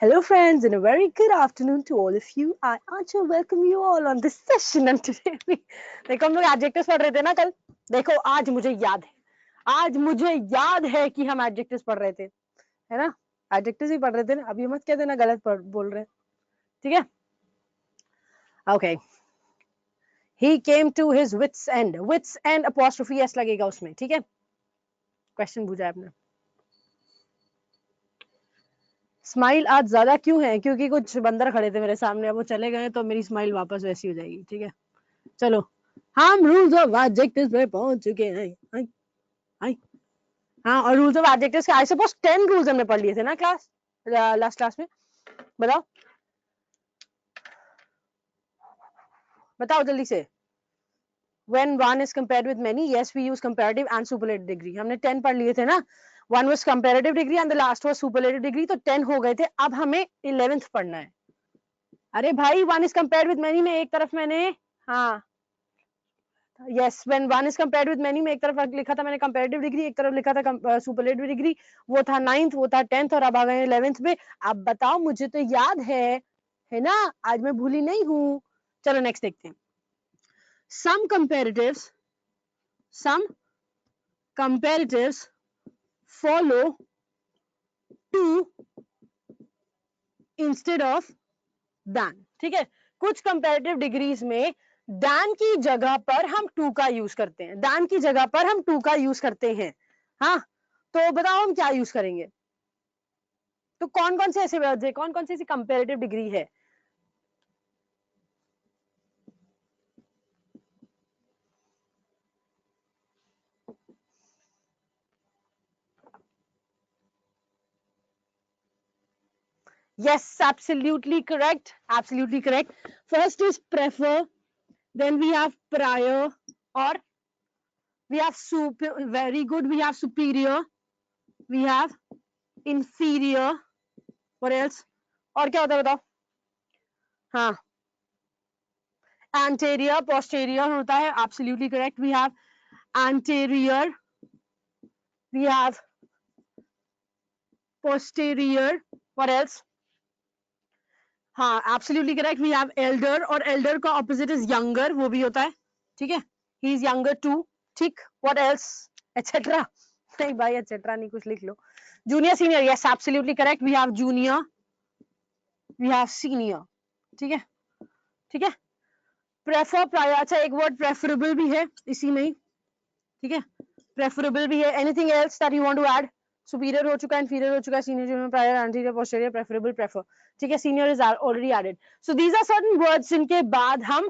Hello friends and a very good afternoon to all of you. I Ancha welcome you all on this session and today we देखो हम लोग adjectives पढ़ रहे थे ना कल. देखो आज मुझे याद है कि हम adjectives पढ़ रहे थे, है ना? adjectives ही पढ़ रहे थे ना. अभी मत कह देना गलत बोल रहे हैं, ठीक है? Okay. He came to his wits end. Wits end apostrophe s लगेगा उसमें, ठीक है? Question पूछा है आपने. स्माइल आज ज्यादा क्यों है? क्योंकि कुछ बंदर खड़े थे मेरे सामने, अब वो चले गए तो मेरी स्माइल वापस वैसी हो जाएगी, ठीक है? चलो हम रूल्स ऑफ एडजेक्टिव्स पे पहुंच चुके हैं. हाँ, और रूल्स ऑफ एडजेक्टिव्स के आई सपोज 10 रूल्स हमने पढ़ लिए थे ना लास्ट क्लास में. बताओ जल्दी से. When one is compared with many, yes we use comparative and superlative degree. हमने 10 पढ़ लिए थे ना. One was comparative degree and the last was superlative degree, तो 10 हो गए थे. अब हमें 11th पढ़ना है. अरे भाई one is compared with many में एक तरफ मैंने हाँ yes when one is compared with many में एक तरफ लिखा था मैंने comparative degree, एक तरफ लिखा था superlative degree. वो था 9th, वो था 10th और अब आ गए 11th में. अब बताओ, मुझे तो याद है ना? आज मैं भूली नहीं हूँ. चलो नेक्स्ट देखते हैं. some comparatives follow to instead of than. ठीक है, कुछ कंपैरेटिव डिग्रीज में than की जगह पर हम to का यूज करते हैं. than की जगह पर हम to का यूज करते हैं. हाँ, तो बताओ हम क्या यूज करेंगे? तो कौन कौन से ऐसे वर्ड्स है, कौन कौन सी ऐसी कंपैरेटिव डिग्री है? Yes, absolutely correct. Absolutely correct. First is prefer, then we have prior, or we have super. Very good. We have superior. We have inferior. What else? और क्या होता है बताओ? हाँ, anterior, posterior होता है. Absolutely correct. We have anterior. We have posterior. What else? हाँ, absolutely correct. We have elder, और elder का opposite is younger, वो भी होता है, ठीक है? He is younger too. ठीक. What else? Etc. नहीं भाई, etc. नहीं, कुछ लिख लो. Junior, senior. Yes, absolutely correct. We have junior. We have senior. ठीक है? ठीक है? Prefer, prior. अच्छा, एक word preferable भी है इसी में ही, ठीक है? Preferable भी है. Anything else that you want to add? Superior हो चुका है, inferior हो चुका है, senior, junior, prior, anterior, posterior, preferable, prefer. ठीक है? Senior is already added. So these are certain words जिनके बाद हम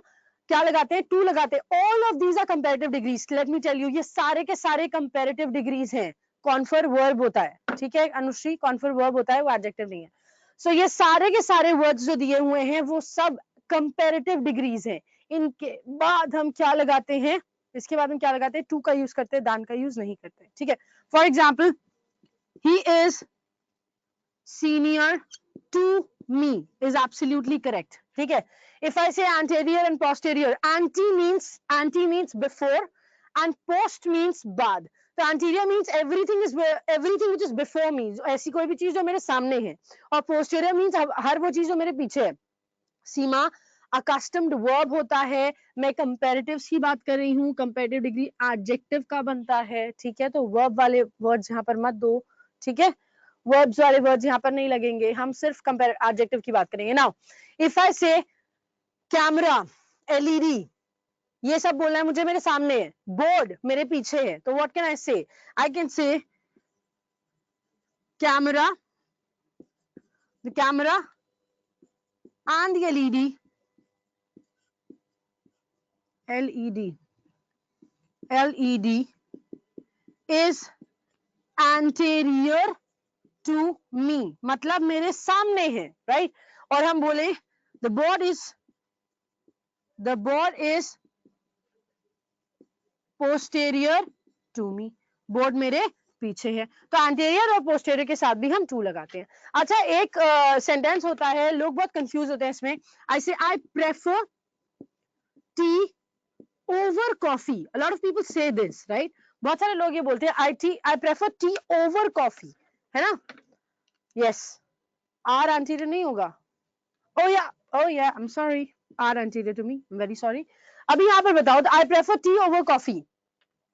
क्या लगाते हैं? टू लगाते हैं. All of these are comparative degrees. Let me tell you, ये सारे के सारे comparative degrees हैं. Confer verb होता है, ठीक है अनुश्री? Confer verb होता है, वो adjective नहीं है. So ये सारे के सारे words जो दिए हुए हैं वो सब comparative degrees हैं. इनके बाद हम क्या लगाते हैं? इसके बाद हम क्या लगाते हैं? टू का यूज करते हैं, दान का यूज नहीं करते, ठीक है? For example, he is senior to me is absolutely correct, ठीक है? If I say anterior and posterior, anti means before and post means बाद. तो anterior means everything which is before me, ऐसी कोई भी चीज जो मेरे सामने है, और posterior means हर वो चीज जो मेरे पीछे है. सीमा अकस्टम्ड वर्ब होता है. मैं कंपैरेटिव्स की बात कर रही हूँ. कंपैरेटिव डिग्री एडजेक्टिव का बनता है, ठीक है? तो वर्ब वाले वर्ड्स यहाँ पर मत दो, ठीक है? वर्ब्स वाले वर्ड्स यहाँ पर नहीं लगेंगे. हम सिर्फ कंपेयर एडजेक्टिव की बात करेंगे. नाउ इफ आई से कैमरा, एलईडी, ये सब बोलना है मुझे, मेरे सामने है. बोर्ड मेरे पीछे है, तो व्हाट कैन आई से? I can say camera, the camera and the LED is anterior to me, मतलब मेरे सामने है, राइट? और हम बोले the board is posterior to me, board मेरे पीछे है. तो anterior और posterior के साथ भी हम टू लगाते हैं. अच्छा, एक सेंटेंस होता है, लोग बहुत कंफ्यूज होते हैं इसमें. I say I prefer tea over coffee. A lot of people say this, right? बहुत सारे लोग ये बोलते हैं I prefer tea over coffee, है ना? Yes, आर एंटीरियर नहीं होगा? oh yeah I'm sorry, are anterior to me, very sorry. अभी यहाँ पर बताओ, I prefer tea over coffee.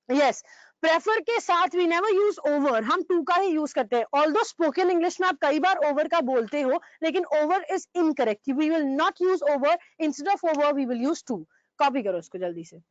Yes, prefer के साथ वी नेवर यूज ओवर, हम टू का ही यूज करते हैं. ऑल्दो स्पोकन इंग्लिश में आप कई बार ओवर का बोलते हो, लेकिन over is incorrect. We will not use over, instead of over we will use to. Copy करो इसको जल्दी से.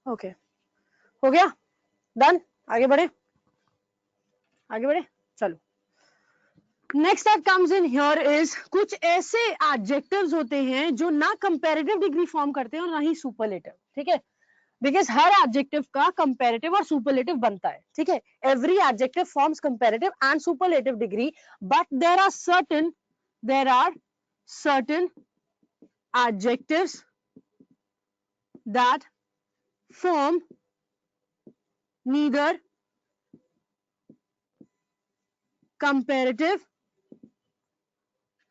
ओके हो गया, डन. आगे बढ़े, आगे बढ़े, चलो. Next that comes in here is, कुछ ऐसे एडजेक्टिव्स होते हैं जो ना कंपैरेटिव डिग्री फॉर्म करते हैं और ना ही सुपरलेटिव. ठीक है, बिकॉज हर एडजेक्टिव का कंपैरेटिव और सुपरलेटिव बनता है. ठीक है, every adjective forms comparative and superlative degree, but there are certain adjectives that form neither comparative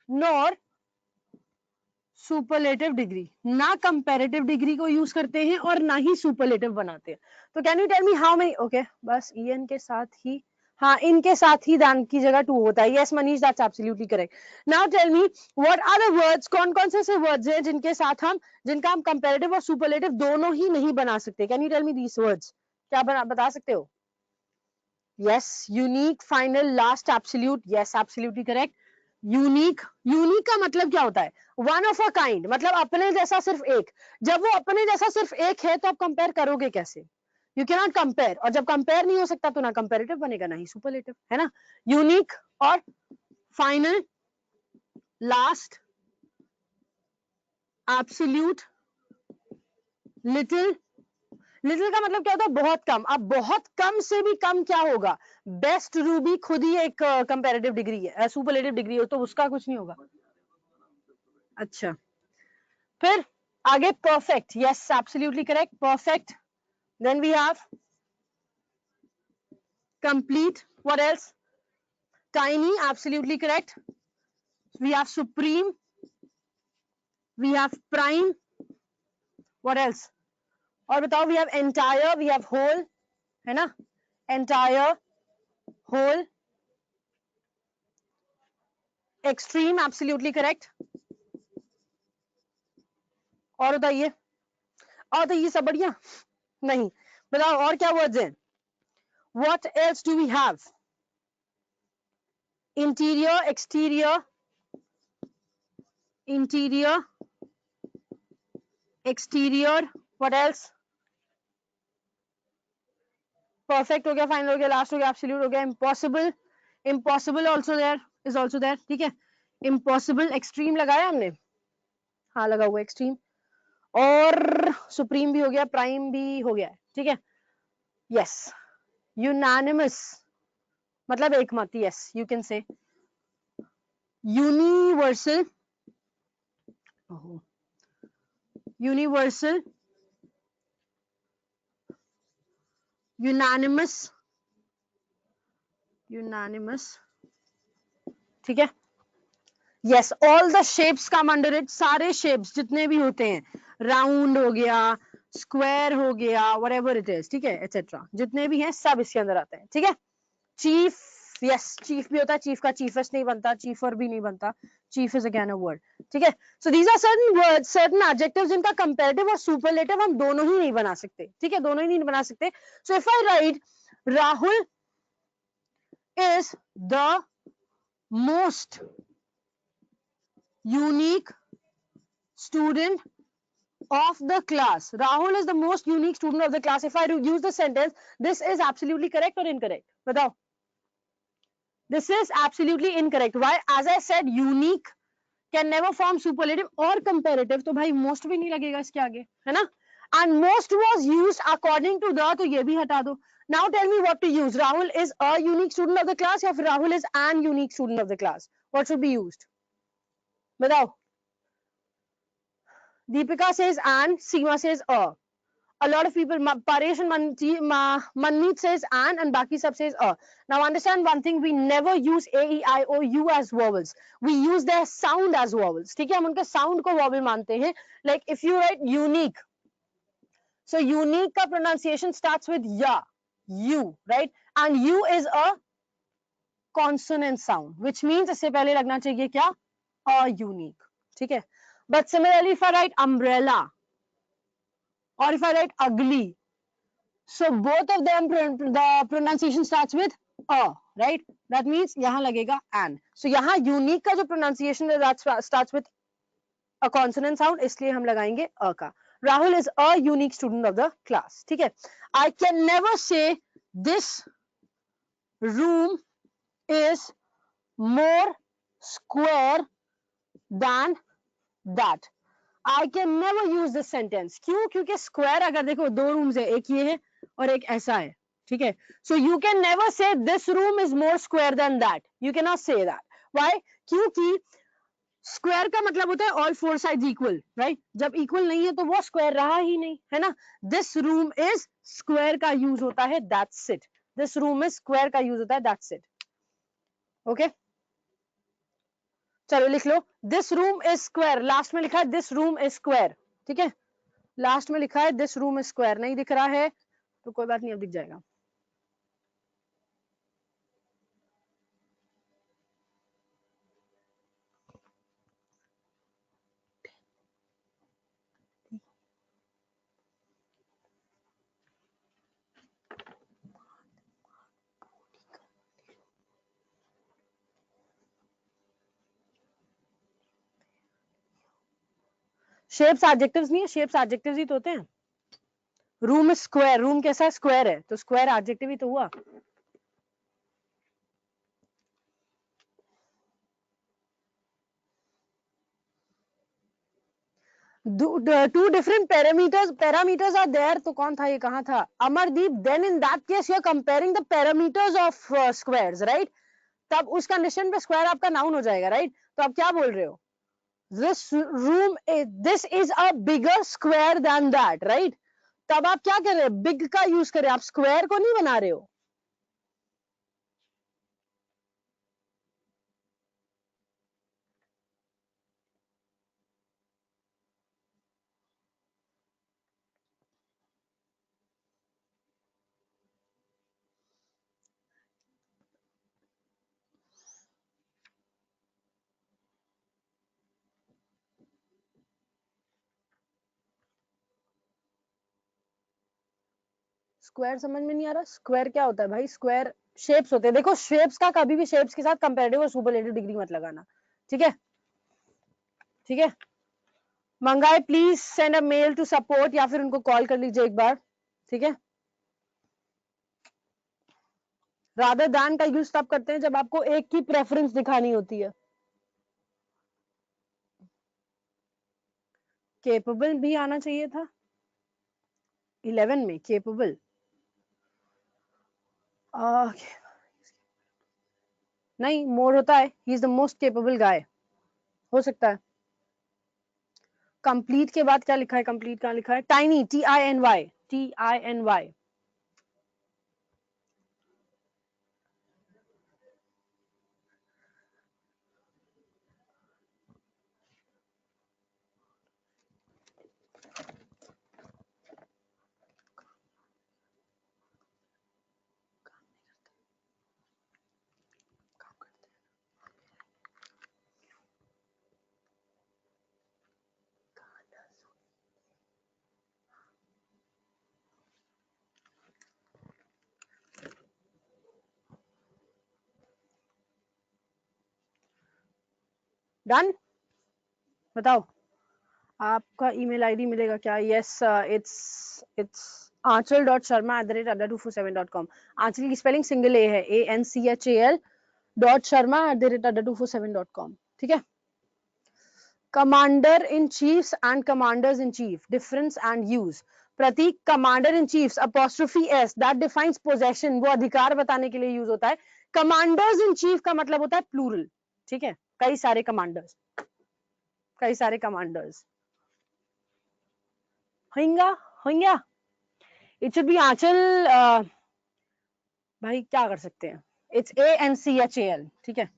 nor superlative degree. ना कंपैरेटिव डिग्री को यूज करते हैं और ना ही सुपरलेटिव बनाते हैं. तो can you tell me how many? Okay, बस ईएन के साथ ही, हाँ इनके साथ ही दान की जगह टू होता है. Yes Manish, that's absolutely correct. Now tell me what are the words, कौन कौन से वर्ड्स हैं जिनके साथ हम, जिनका हम कंपैरेटिव और सुपरलेटिव दोनों ही नहीं बना सकते? Can you tell me these words? क्या बता सकते हो? Yes, unique, final, last, absolute. Yes absolutely correct. Unique, unique का मतलब क्या होता है? वन ऑफ अ काइंड, मतलब अपने जैसा सिर्फ एक. जब वो अपने जैसा सिर्फ एक है तो आप कंपेयर करोगे कैसे? यू कैन नॉट कंपेयर, और जब कंपेयर नहीं हो सकता तो ना कंपेरेटिव बनेगा ना ही सुपरलेटिव, है ना. यूनिक और final, last, absolute, little. Little का मतलब क्या होता है? बहुत कम. अब बहुत कम से भी कम क्या होगा? बेस्ट रूबी खुद ही एक कंपैरेटिव डिग्री है, सुपरलेटिव डिग्री हो, तो उसका कुछ नहीं होगा. अच्छा, फिर आगे perfect. Yes absolutely correct, perfect. Then we have complete. What else? Tiny, absolutely correct. We have supreme, we have prime. What else? और बताओ. We have entire, we have whole, है ना. Entire, whole, extreme, absolutely correct. और बताइए, और तो ये सब बढ़िया नहीं. बताओ और क्या वर्ड्स हैं? What else do we have? Interior, exterior, interior, exterior. What else? Perfect हो गया, final हो गया, last हो गया, absolute हो गया. Impossible, impossible also there, is also there. ठीक है, impossible, extreme लगाया हमने, हाँ लगा हुआ extreme. और supreme भी हो गया, prime भी हो गया. ठीक है. Yes, unanimous मतलब एक मत. Yes, you can say universal, universal, unanimous, unanimous. ठीक है. Yes, all the shapes come under it. सारे शेप्स जितने भी होते हैं, राउंड हो गया, स्क्वायर हो गया, व्हाटएवर इट इज. ठीक है, एटसेट्रा, जितने भी हैं सब इसके अंदर आते हैं. ठीक है. चीफ, यस चीफ भी होता है. चीफ का चीफेस्ट नहीं बनता, चीफर भी नहीं बनता. Chief is again a word. ठीक है. So these are certain words, certain adjectives जिनका कंपैरेटिव और सुपरलेटिव हम दोनों ही नहीं बना सकते. ठीक है, दोनों ही नहीं बना सकते. So if I right Rahul is the most unique student of the class. Rahul is the most unique student of the class. If I use the sentence, this is absolutely correct or incorrect? Batao. This is absolutely incorrect. Why? As I said, unique can never form superlative or comparative. तो भाई most भी नहीं लगेगा इसके आगे, है ना? And most was used according to the, तो ये भी हटा दो. Now tell me what to use. Rahul is a unique student of the class या फिर Rahul is an unique student of the class? What should be used? बताओ. Deepika says an, Seema says a. A lot of people, Paresh and Manmeet says and Baki sab says a. Now understand one thing, we never use A, E, I, O, U as vowels. We use their sound as vowels. ठीक है, हम उनके sound को vowel मानते हैं. Like if you write unique, so unique का pronunciation starts with ya, you, right? And U is a consonant sound, which means इससे पहले लगना चाहिए क्या? A unique. ठीक है. But similarly, if I write umbrella, or if I write ugly, so both of them, the pronunciation starts with a, right? That means यहाँ लगेगा an. So यहाँ unique का जो pronunciation है that starts with a consonant sound, इसलिए हम लगाएंगे a का. Rahul is a unique student of the class. ठीक है? I can never say this room is more square than that. I can never use this sentence. क्यों? क्योंकि square अगर देखो दो rooms है, एक ये है और एक ऐसा है, ठीक है? So you can never say this room is more square than that. You cannot say that. Why? क्योंकि square का मतलब होता है all four sides equal, right? जब equal नहीं है तो वो square रहा ही नहीं, है ना? This room is square का use होता है, that's it. This room is square का use होता है, that's it. Okay? चलो लिख लो. This room is square. Last में लिखा है this room is square. ठीक है? लास्ट में लिखा है दिस रूम स्क्वायर, नहीं दिख रहा है तो कोई बात नहीं, अब दिख जाएगा. शेप्स एडजेक्टिव्स नहीं है, शेप्स एडजेक्टिव्स ही तो होते हैं. रूम स्क्वायर, रूम कैसा है? स्क्वायर है, तो स्क्वायर एडजेक्टिव ही तो हुआ. Two different parameters are there, तो कौन था ये, कहां था? Amardeep. Then in that case you are comparing the parameters of squares, right? तब उस कंडीशन पे स्क्वायर आपका नाउन हो जाएगा, राइट? तो आप क्या बोल रहे हो? this is a bigger square than that, right? तब आप क्या कर रहे हैं? बिग का यूज कर रहे हैं, आप स्क्वायर को नहीं बना रहे हो. स्क्वायर समझ में नहीं आ रहा? स्क्वायर क्या होता है भाई? स्क्वायर शेप्स होते हैं. देखो शेप्स का कभी भी शेप्स के साथ कंपैरेटिव और सुपरलेटिव डिग्री मत लगाना, ठीक है? ठीक है. मंगाए please send a mail to support, या फिर उनको कॉल कर लीजिए एक बार, ठीक है? रादर दैन का यूज तब करते हैं जब आपको एक की प्रेफरेंस दिखानी होती है. केपेबल भी आना चाहिए था 11 में. केपेबल नहीं, मोर होता है he is the most capable guy, हो सकता है. कंप्लीट के बाद क्या लिखा है? कंप्लीट कहाँ लिखा है? Tiny, TINY, TINY. डन. बताओ, आपका ईमेल आईडी मिलेगा क्या? Yes, it's aanchal.sharma@adda247.com। आंचल की स्पेलिंग सिंगल ए है, ANCHAL.sharma@adda247.com। ठीक है। Commander in chiefs and commanders in chief, difference and use. Prateek, commander in chiefs apostrophe S that defines possession, वो अधिकार बताने के लिए यूज होता है। कमांडर्स इन चीफ का मतलब होता है प्लूरल। ठीक है, कई सारे कमांडर्स, कई सारे कमांडर्स। होंगे, होंगे। इट शुड बी आंचल। भाई क्या कर सकते हैं, इट्स ANCHAL। ठीक है,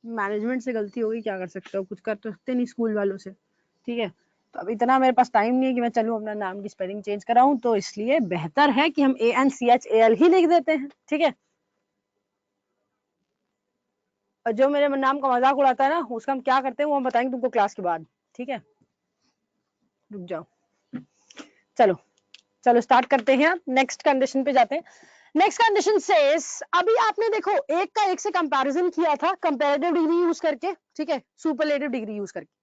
मैनेजमेंट से गलती होगी, क्या कर सकते हो, कुछ कर तो सकते नहीं स्कूल वालों से। ठीक है, तो अब इतना मेरे पास टाइम नहीं है कि मैं चलूं अपना नाम की स्पेलिंग चेंज कराऊं, तो इसलिए बेहतर है कि हम ANCHAL ही लिख देते हैं। ठीक है, और जो मेरे नाम का मजाक उड़ाता है ना, उसका हम क्या करते हैं वो हम बताएंगे तुमको क्लास के बाद। ठीक है, रुक जाओ। चलो चलो स्टार्ट करते हैं, नेक्स्ट कंडीशन पे जाते हैं। नेक्स्ट कंडीशन सेज, अभी आपने देखो एक का एक से कंपैरिजन किया था कंपैरेटिव डिग्री यूज करके। ठीक है, सुपरलेटिव डिग्री यूज करके।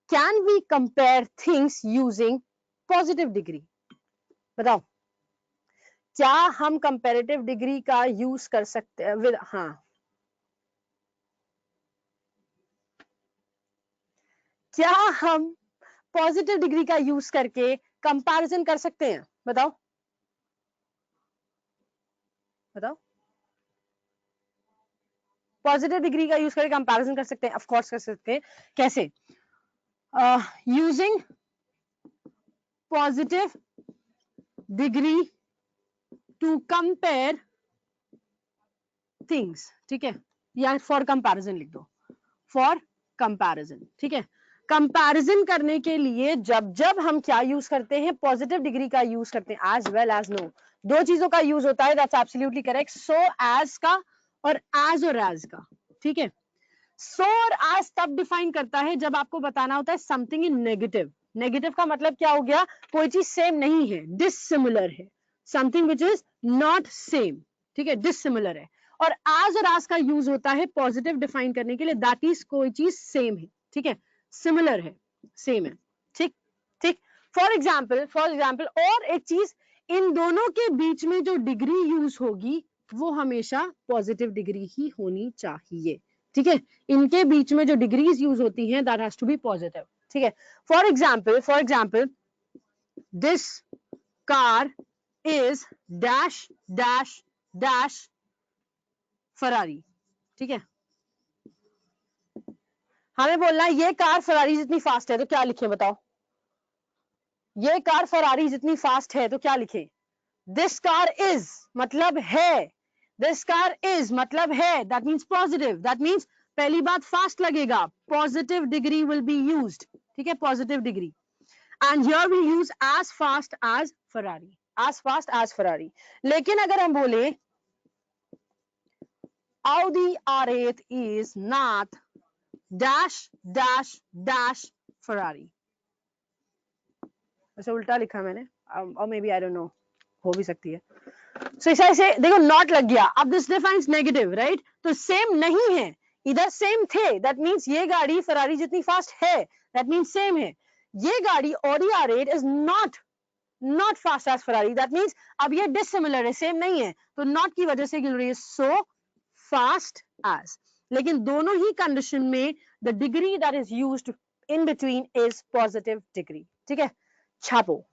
Can we compare things using positive degree? बताओ, क्या हम कंपैरेटिव डिग्री का यूज कर सकते हैं विद, हाँ, क्या हम पॉजिटिव डिग्री का यूज करके कंपैरिजन कर सकते हैं? बताओ, बताओ। पॉजिटिव डिग्री का यूज करके कंपैरिजन कर सकते हैं, ऑफ कोर्स कर सकते हैं। कैसे? Using positive degree to compare things. ठीक है, या फॉर कंपैरिजन लिख दो, फॉर कंपैरिजन। ठीक है, कंपैरिजन करने के लिए जब जब हम क्या यूज करते हैं, पॉजिटिव डिग्री का यूज करते हैं, एज वेल एज नो। दो चीजों का यूज होता है, that's absolutely correct. So as का और एज का। ठीक है, सो और एज तब डिफाइन करता है जब आपको बताना होता है समथिंग इन नेगेटिव। नेगेटिव का मतलब क्या हो गया? कोई चीज सेम नहीं है, डिसिमिलर है, something which is not same. ठीक है, डिसिमिलर है। और आज का यूज होता है पॉजिटिव डिफाइन करने के लिए, दैट इज कोई चीज सेम है। ठीक है, सिमिलर है, सेम है। ठीक, ठीक। फॉर एग्जाम्पल और एक चीज, इन दोनों के बीच में जो डिग्री यूज होगी वो हमेशा पॉजिटिव डिग्री ही होनी चाहिए। ठीक है, इनके बीच में जो डिग्रीज यूज होती हैं, that has to be positive. ठीक है, for example this car is dash dash dash Ferrari. ठीक है, हमें बोलना है ये कार फरारी जितनी फास्ट है, तो क्या लिखें? बताओ, ये कार फरारी जितनी फास्ट है तो क्या लिखें? दिस कार इज मतलब है, दिस कार इज मतलब है, that means positive, that means पहली बात फास्ट लगेगा, positive degree will be used. ठीक है, positive degree. And here we use as fast as Ferrari, as fast as Ferrari. लेकिन अगर हम बोले Audi R8 is not dash dash dash Ferrari, वैसे उल्टा लिखा मैंने, और maybe I don't know, हो भी सकती है। सो ऐसे देखो नॉट लग गया। अब दिस डिफाइंस नेगेटिव, राइट? तो सेम नहीं है, इधर सेम थे, दैट मींस ये गाड़ी फरारी जितनी फास्ट है, दैट मींस सेम है। ये गाड़ी Audi R8 is not fast as Ferrari, that means अब ये डिसिमिलर है, सेम नहीं है, तो नॉट की वजह से गिल रही है, सो फास्ट एज। लेकिन दोनों ही कंडीशन में the degree that is used in between is positive degree. ठीक है, छापो।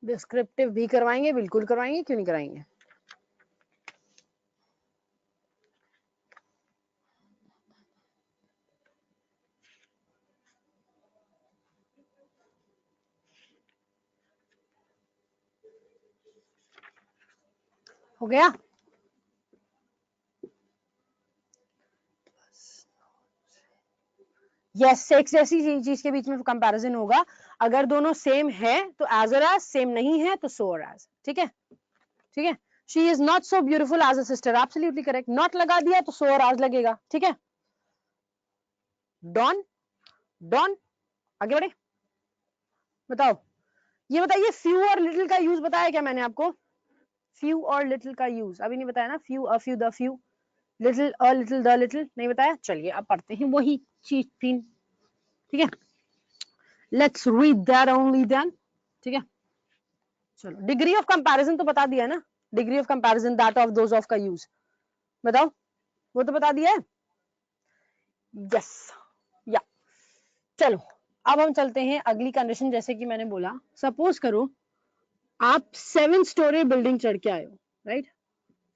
डिस्क्रिप्टिव भी करवाएंगे, बिल्कुल करवाएंगे, क्यों नहीं कराएंगे। हो गया? यस, एक ऐसी चीज के बीच में कंपैरिजन होगा, अगर दोनों सेम है तो एज और एज, सेम नहीं है तो सो और एज। ठीक है, ठीक है। She is not so beautiful as a sister, absolutely correct. Not लगा दिया तो सो और एज लगेगा। ठीक है, डॉन, डॉन, आगे बढ़े, बताओ। ये बताइए फ्यू और लिटिल का यूज बताया क्या मैंने आपको? फ्यू और लिटिल का यूज अभी नहीं बताया ना? Few, a few, the few, little, a little, the little, नहीं बताया? चलिए अब पढ़ते हैं वही चीज तीन। ठीक है, let's read that only then. ठीक है, चलो डिग्री ऑफ कंपैरिजन तो बता दिया ना, degree of comparison that of those of का यूज बताओ, वो तो बता दिया है। यस, या चलो अब हम चलते हैं अगली कंडीशन। जैसे कि मैंने बोला, सपोज करो आप 7 स्टोरी बिल्डिंग चढ़ के आए हो, राइट?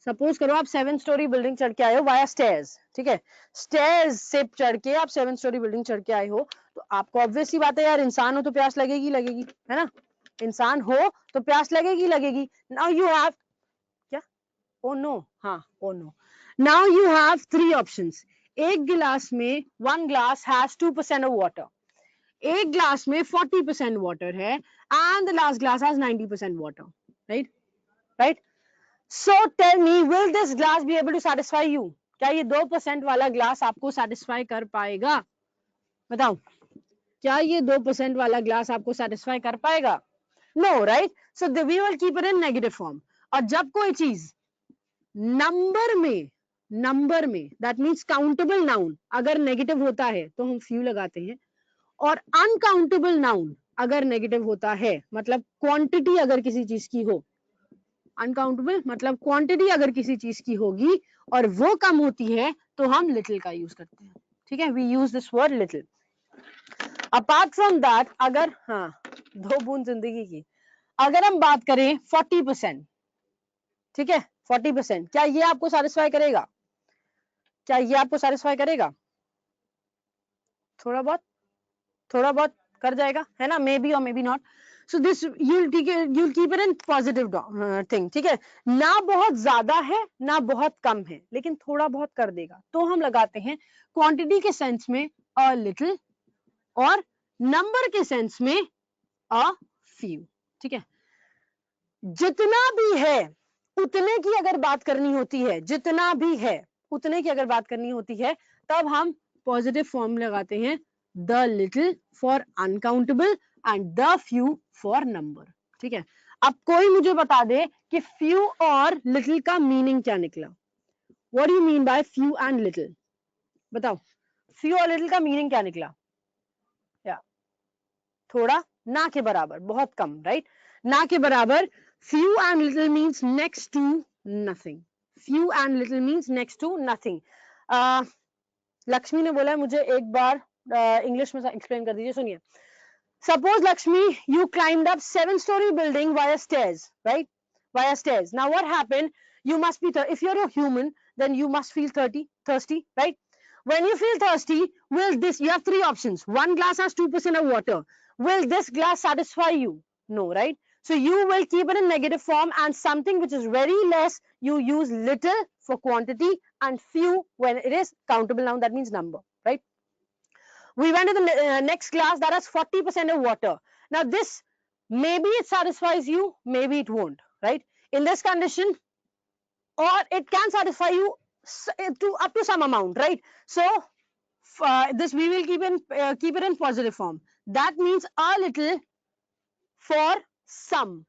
सपोज करो आप 7 स्टोरी बिल्डिंग चढ़ के आए हो वाया स्टेयर्स। ठीक है, स्टेयर्स से चढ़ के आप 7 स्टोरी बिल्डिंग चढ़ के आए हो, तो आपको ऑब्वियसली बात है यार, इंसान हो तो प्यास लगेगी लगेगी, है ना? इंसान हो तो प्यास लगेगी लगेगी। नाउ यू हैव क्या, ओ नो, हाँ oh no, now you have 3 options. एक गिलास में, 1 ग्लास हैज 2% ऑफ वाटर, एक ग्लास में 40% वाटर है, and the last glass has 90% water, right? Right, so tell me, will this glass be able to satisfy you? क्या ये 2% वाला glass आपको सेटिस्फाई कर पाएगा? बताओ, क्या ये 2% वाला ग्लास आपको सेटिस्फाई कर पाएगा? No, right? So we will keep it in negative form. और जब कोई चीज नंबर में, नंबर में दैट मीन्स काउंटेबल नाउन अगर नेगेटिव होता है तो हम फ्यू लगाते हैं, और अनकाउंटेबल नाउन अगर नेगेटिव होता है, मतलब क्वांटिटी अगर किसी चीज की हो, अनकाउंटेबल मतलब क्वांटिटी अगर किसी चीज की होगी और वो कम होती है, तो हम लिटिल का यूज करते हैं। ठीक है, we use this word little. Apart from that, अगर, हाँ, 2 बूंद जिंदगी की, अगर हम बात करें 40%, ठीक है, 40%, क्या ये आपको सेटिस्फाई करेगा? क्या ये आपको सेटिस्फाई करेगा? थोड़ा बहुत, थोड़ा बहुत कर जाएगा, है ना? मे बी और may be not. So this you'll keep it in positive thing. ठीक है, ना बहुत ज्यादा है ना बहुत कम है, लेकिन थोड़ा बहुत कर देगा, तो हम लगाते हैं क्वांटिटी के सेंस में अ लिटिल, और नंबर के सेंस में अ फ्यू। ठीक है, जितना भी है उतने की अगर बात करनी होती है, जितना भी है उतने की अगर बात करनी होती है, तब हम पॉजिटिव फॉर्म लगाते हैं, the little for uncountable and the few for number. ठीक है, अब कोई मुझे बता दे कि फ्यू और लिटिल का मीनिंग क्या निकला? What do you mean by few and little? बताओ, फ्यू और लिटिल का मीनिंग क्या निकला? या थोड़ा, ना के बराबर, बहुत कम, राइट? ना के बराबर। few and little means next to nothing, few and little means next to nothing। Lakshmi ने बोला है मुझे एक बार इंग्लिश में एक्सप्लेन कर दीजिए, सुनिए। Suppose Lakshmi, you climbed up 7-story building via stairs, right? Via stairs. Now what happened? You must be, if you're a human, then you must feel thirsty, right? When you feel thirsty, will this, you have 3 options. One glass has 2% of water. Will this glass satisfy you? No, right? So you will keep it in negative form, and something which is very less, you use little for quantity and few when it is countable noun, that means number, right? We went to the next glass that has 40% of water. Now this, maybe it satisfies you, maybe it won't, right? In this condition, or it can satisfy you to up to some amount, right? So this we will keep it in positive form. That means a little for some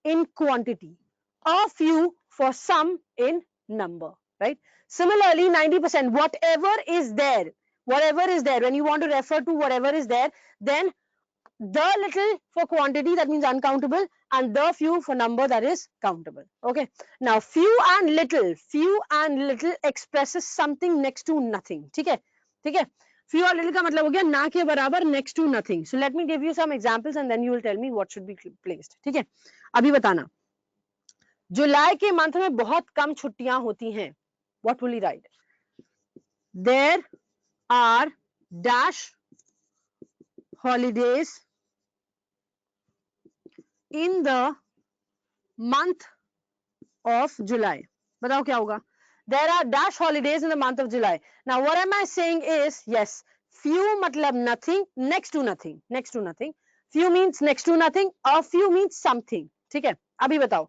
in quantity, a few for some in number, right? Similarly, 90%, whatever is there, when you want to refer to whatever is there, then the little for quantity, that means uncountable, and the few for number, that is countable. Okay, now few and little expresses something next to nothing. ठीक है, ठीक है, few और little का मतलब हो गया ना के बराबर, next to nothing. So let me give you some examples and then you will tell me what should be placed. ठीक है, अभी बताना, जुलाई के मंथ में बहुत कम छुट्टियां होती हैं, what will you write? There are dash holidays in the month of July. बताओ क्या होगा? There are dash holidays in the month of July. Now what am I saying is, yes, few मतलब nothing, next to nothing, next to nothing. Few means next to nothing, a few means something. ठीक है, अभी बताओ.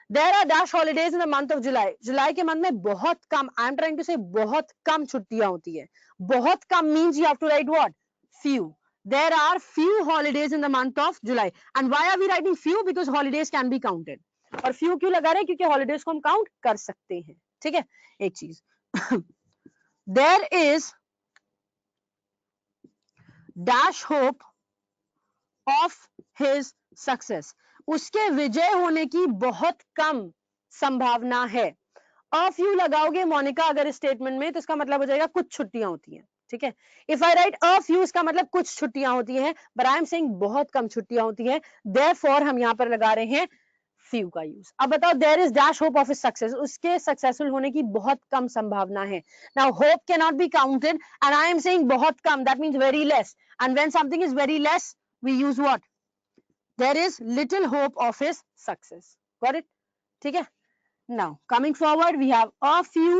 There are dash holidays in the month of July. जुलाई के month में बहुत कम, I am trying to say बहुत कम छुट्टियां होती है. बहुत कम means you have to write what? Few. There are few holidays in the month of July. And why are we writing few? Because holidays can be counted. और few क्यों लगा रहे हैं? क्योंकि holidays को हम count कर सकते हैं. ठीक है, एक चीज. There is dash hope of his success. उसके विजय होने की बहुत कम संभावना है. A few लगाओगे मोनिका अगर स्टेटमेंट में तो इसका मतलब हो जाएगा कुछ छुट्टियां होती हैं. ठीक है, if I right a few इसका मतलब कुछ छुट्टियां होती हैं, बट आई एम सेइंग बहुत कम छुट्टियां होती हैं, देयरफॉर हम यहां पर लगा रहे हैं फ्यू का यूज. अब बताओ, there is dash hope of his success, उसके सक्सेसफुल होने की बहुत कम संभावना है. Now hope can not be counted and I am saying बहुत कम, that means very less, and when something is very less we use what? There is little hope of his success. Got it? ठीक है. Now coming forward, we have a few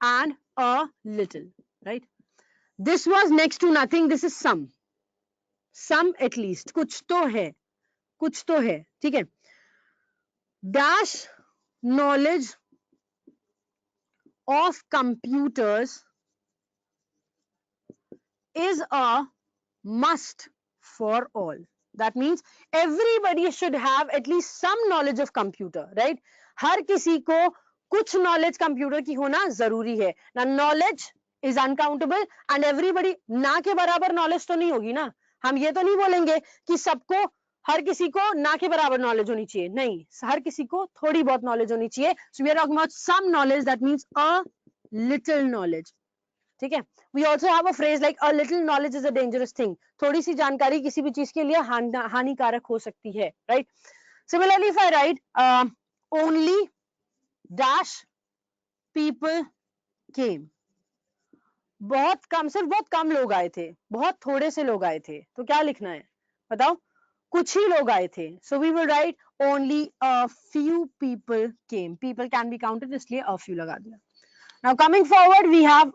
and a little, right? This was next to nothing, this is some at least, कुछ तो है, कुछ तो है. ठीक है. Dash knowledge of computers is a must for all. That means everybody should have at least some knowledge of computer, right? हर किसी को कुछ नॉलेज कंप्यूटर की होना जरूरी है ना. Knowledge is uncountable and everybody, ना के बराबर नॉलेज तो नहीं होगी ना. हम ये तो नहीं बोलेंगे कि सबको, हर किसी को ना के बराबर नॉलेज होनी चाहिए. नहीं, हर किसी को थोड़ी बहुत नॉलेज होनी चाहिए. So we are talking about some knowledge, that means a little knowledge. ठीक है. We also have a phrase like a little knowledge is a dangerous thing. थोड़ी सी जानकारी किसी भी चीज के लिए हानिकारक हो सकती है, right? Similarly if I right only dash people came, बहुत कम, सिर्फ बहुत कम लोग आए थे, बहुत थोड़े से लोग आए थे, तो क्या लिखना है बताओ? कुछ ही लोग आए थे. So we will write only a few people came. People can be counted, इसलिए a few लगा दिया. Now coming forward, we have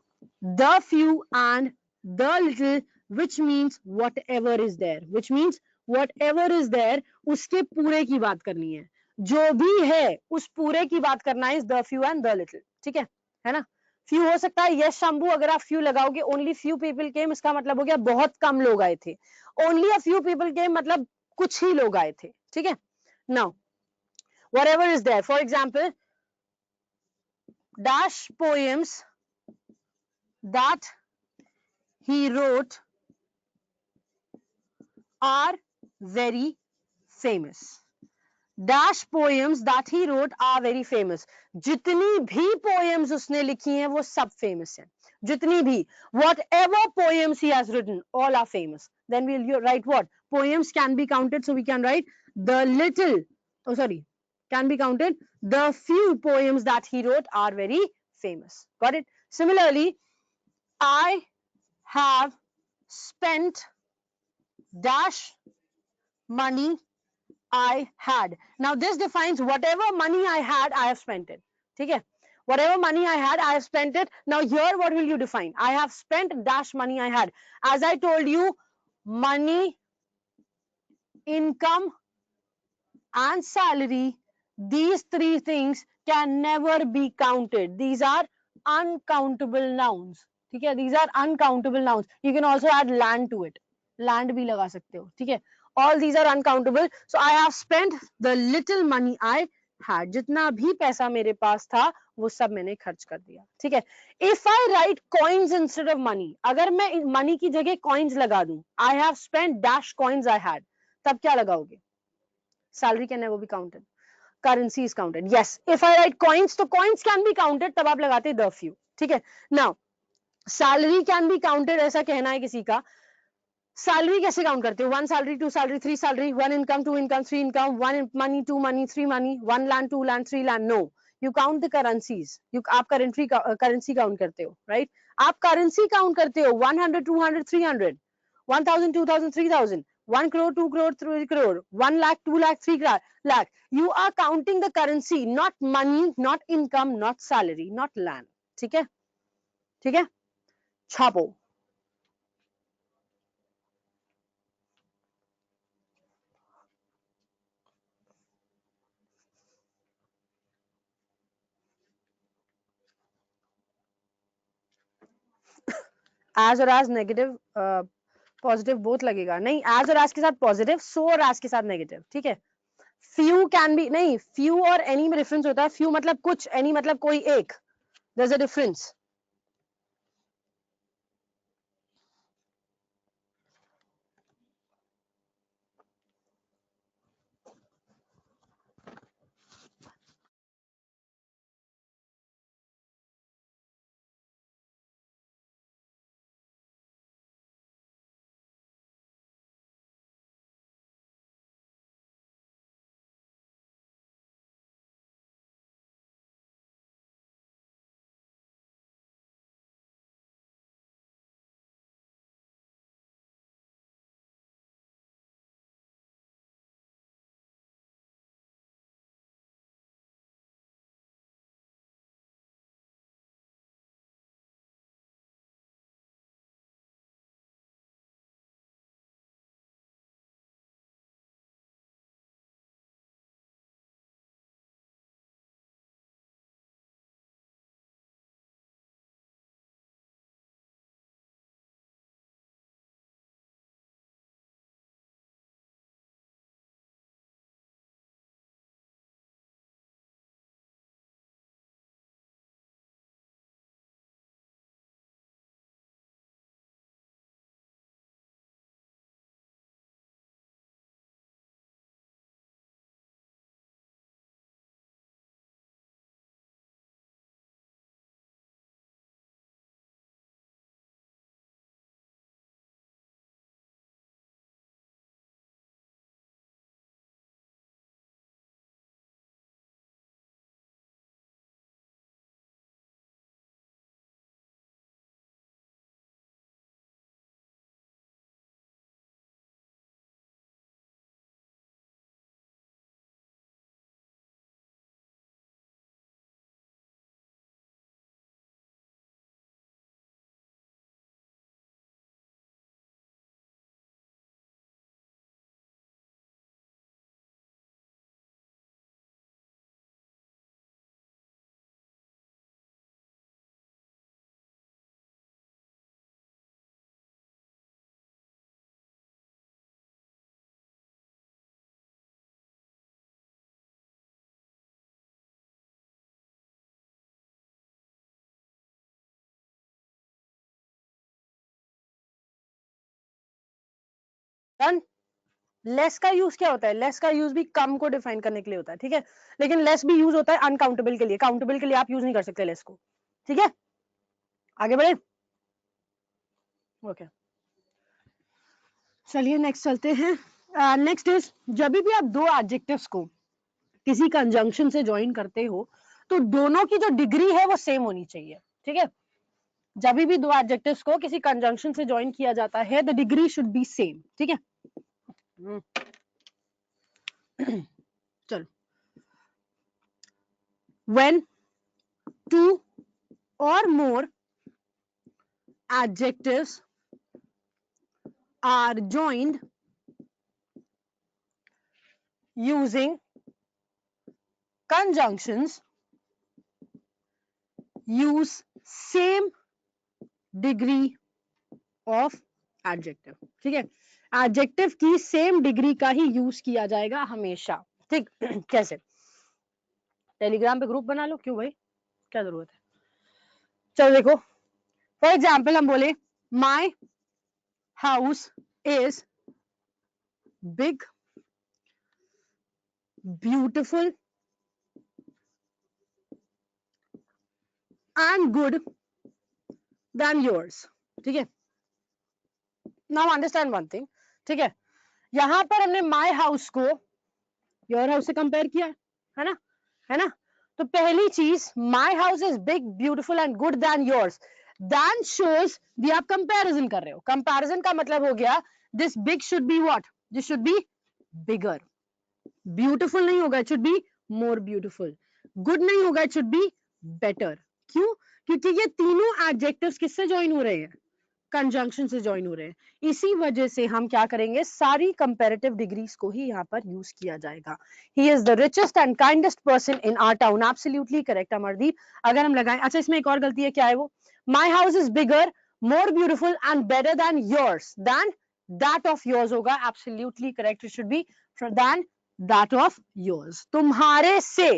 the few and the little, which means whatever is there. Which means whatever is there, उसके पूरे की बात करनी है. जो भी है उस पूरे की बात करना है. The few and the little. ठीक है ना? फ्यू हो सकता है यस शंभू, अगर आप फ्यू लगाओगे ओनली फ्यू पीपल केम, इसका मतलब हो गया बहुत कम लोग आए थे. Only a few people came मतलब कुछ ही लोग आए थे. ठीक है. Now whatever is there, for example dash poems that he wrote are very famous. Dash poems that he wrote are very famous. जितनी भी poems उसने लिखी हैं वो सब famous हैं. जितनी भी, whatever poems he has written, all are famous. Then we'll write what? Poems can be counted, so we can write the little, oh sorry, can be counted. The few poems that he wrote are very famous. Got it? Similarly, I have spent dash money I had. Now this defines whatever money I had, I have spent it. ठीक है? Whatever money I had, I have spent it. Now here what will you define? I have spent dash money I had. As I told you, money, income and salary, these three things can never be counted. These are uncountable nouns. ठीक है? These are uncountable nouns. You can also add land to it. Land भी लगा सकते हो. ठीक है? All these are uncountable. So I have spent the little money I had. जितना भी पैसा मेरे पास था वो सब मैंने खर्च कर दिया. ठीक है? If I write coins instead of money, अगर मैं money की जगह coins लगा दूं, I have spent dash coins I had, तब क्या लगाओगे? Salary can never be counted. Currency is counted. Yes. If I write coins, तो coins can be counted, तब आप लगाते the few. ठीक है? Now salary can be counted, ऐसा कहना है किसी का. सैलरी कैसे काउंट करते हो? 1 salary, 2 salary, 3 salary, 1 income, 2 income, 3 income, 1 money, 2 money, 3 money, 1 land, 2 land, 3 land. No, you count the currencies. आप करेंसी काउंट करते हो, राइट? आप करेंसी काउंट करते हो 100, 200, 300. 1000, 2000, 3000, 1 crore, 2 crore, 3 crore, 1 lakh, 2 lakh, 3 lakh. You are counting the currency, not money, not income, not salary, not land. ठीक है, ठीक है, छापो. एज और एज नेगेटिव पॉजिटिव बोथ लगेगा. नहीं, एज और एज के साथ पॉजिटिव, सो और एज के साथ नेगेटिव. ठीक है. फ्यू कैन बी, नहीं, फ्यू और एनी में डिफरेंस होता है. फ्यू मतलब कुछ, एनी मतलब कोई एक. There is a difference. Done. Less का यूज क्या होता है? लेस का यूज भी कम को डिफाइन करने के लिए होता है. ठीक है. लेकिन लेस भी यूज होता है अनकाउंटेबल के लिए. काउंटेबल के लिए आप यूज नहीं कर सकते लेस को. ठीक है. आगे बढ़े. ओके, चलिए नेक्स्ट चलते हैं. नेक्स्ट इज, जब भी आप दो एडजेक्टिव्स को किसी कंजंक्शन से ज्वाइन करते हो तो दोनों की जो डिग्री है वो सेम होनी चाहिए. ठीक है. जब भी दो एडजेक्टिव्स को किसी कंजंक्शन से ज्वाइन किया जाता है, the degree should be same. ठीक है. चलो. when two or more adjectives are joined using conjunctions, use same degree of adjective. ठीक है. एडजेक्टिव की सेम डिग्री का ही यूज किया जाएगा हमेशा. ठीक. कैसे? टेलीग्राम पे ग्रुप बना लो. क्यों भाई, क्या जरूरत है? चलो देखो, फॉर एग्जाम्पल हम बोले my house is big, beautiful and good than yours. ठीक है. Now understand one thing. ठीक है. यहां पर हमने माई हाउस को योर हाउस से कंपेयर किया है ना, है ना. तो पहली चीज, my house is big, beautiful and good than yours. than shows भी आप कंपैरिजन कर रहे हो. कंपैरिजन का मतलब हो गया this big should be what? This should be bigger. Beautiful नहीं होगा, it should be more beautiful. Good नहीं होगा, it should be better. क्यों? क्योंकि ये तीनों adjectives किससे ज्वाइन हो रहे हैं? कंजंक्शन से ज्वाइन हो रहे हैं. इसी वजह से हम क्या करेंगे, सारी कंपैरेटिव डिग्रीज को ही यहाँ पर यूज किया जाएगा. He is the richest and kindest person in our town. Absolutely correct Amardeep. अगर हम लगाएं, अच्छा इसमें एक और गलती है, क्या है वो? My house is bigger, more beautiful and better than yours, than that of yours होगा. Absolutely correct. It should be than that of yours. तुम्हारे से,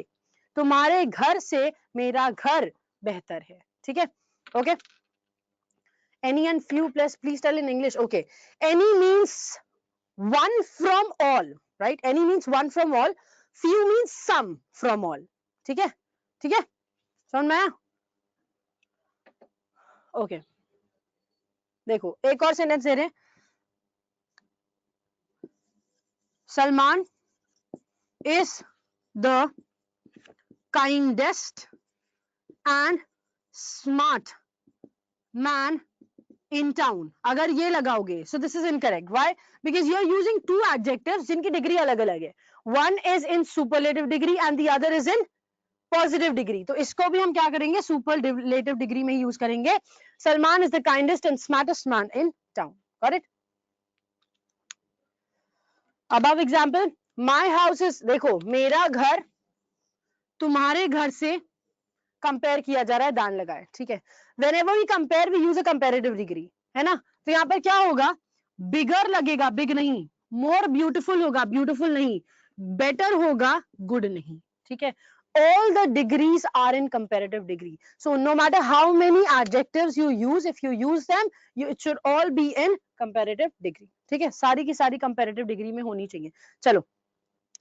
तुम्हारे घर से मेरा घर बेहतर है. ठीक है, okay. Any and few plus, please tell in English. Okay. Any means one from all, right? Any means one from all. Few means some from all. ठीक है, ठीक है, समझ में आया? ओके, देखो एक और सेंटेंस दे रहे हैं. Salman is the kindest and smart man in town. अगर ये लगाओगे, so this is incorrect. Why? Because you are using two adjectives जिनकी डिग्री अलग अलग है. One is in superlative degree and the other is in positive degree. तो इसको भी हम क्या करेंगे, superlative degree में यूज करेंगे. Salman is the kindest and smartest man in town. Got it? Above example, my house is, देखो मेरा घर तुम्हारे घर से कंपेयर किया जा रहा है, दान लगाए. ठीक है, whenever we compare we use a comparative degree, है ना? तो यहाँ पर क्या होगा, बिगर लगेगा, बिग नहीं. मोर ब्यूटीफुल होगा, ब्यूटीफुल नहीं. बेटर होगा, गुड नहीं. ठीक है, all the degrees are in comparative degree. So no matter how many adjectives you use, if you use them, it should all be in comparative degree. ठीक है, सारी की सारी comparative degree में होनी चाहिए. चलो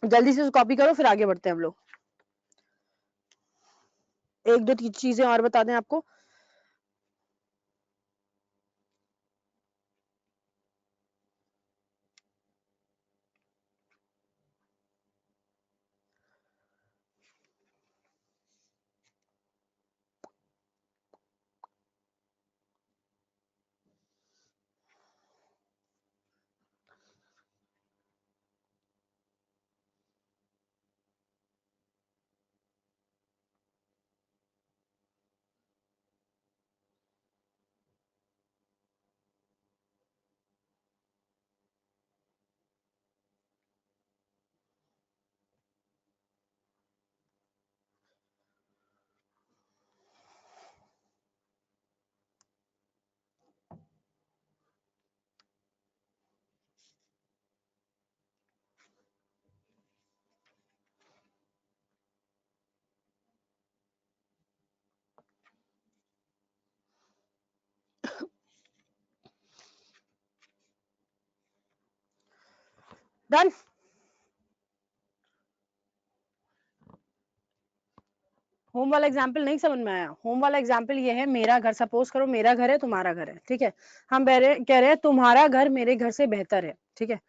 जल्दी से कॉपी करो, फिर आगे बढ़ते हैं हम लोग. एक दो चीजें और बता दें आपको. डन. होम वाला एग्जाम्पल नहीं समझ में आया? होम वाला एग्जाम्पल ये है, मेरा घर, सपोज करो मेरा घर है, तुम्हारा घर है. ठीक है, हम कह रहे हैं तुम्हारा घर मेरे घर से बेहतर है. ठीक है,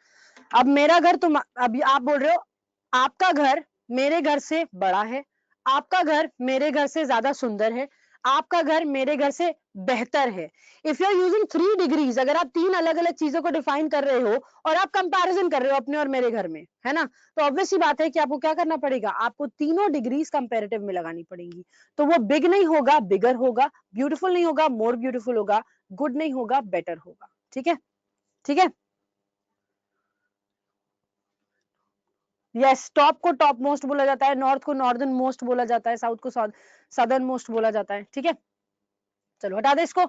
अब मेरा घर तुम, अभी आप बोल रहे हो आपका घर मेरे घर से बड़ा है, आपका घर मेरे घर से ज्यादा सुंदर है, आपका घर मेरे घर से बेहतर है. If you are using 3 degrees, अगर आप 3 अलग अलग चीजों को डिफाइन कर रहे हो और आप कंपैरिजन कर रहे हो अपने और मेरे घर में, है ना, तो ऑब्वियस सी बात है कि आपको क्या करना पड़ेगा, आपको तीनों डिग्रीज कंपैरेटिव में लगानी पड़ेंगी. तो वो बिग नहीं होगा, बिगर होगा. ब्यूटीफुल नहीं होगा, मोर ब्यूटीफुल होगा. गुड नहीं होगा, बेटर होगा. ठीक है, ठीक है. यस, टॉप को टॉप मोस्ट बोला जाता है, नॉर्थ को नॉर्दर्न मोस्ट बोला जाता है, साउथ को सदर्न मोस्ट बोला जाता है. ठीक है, चलो हटा दे इसको.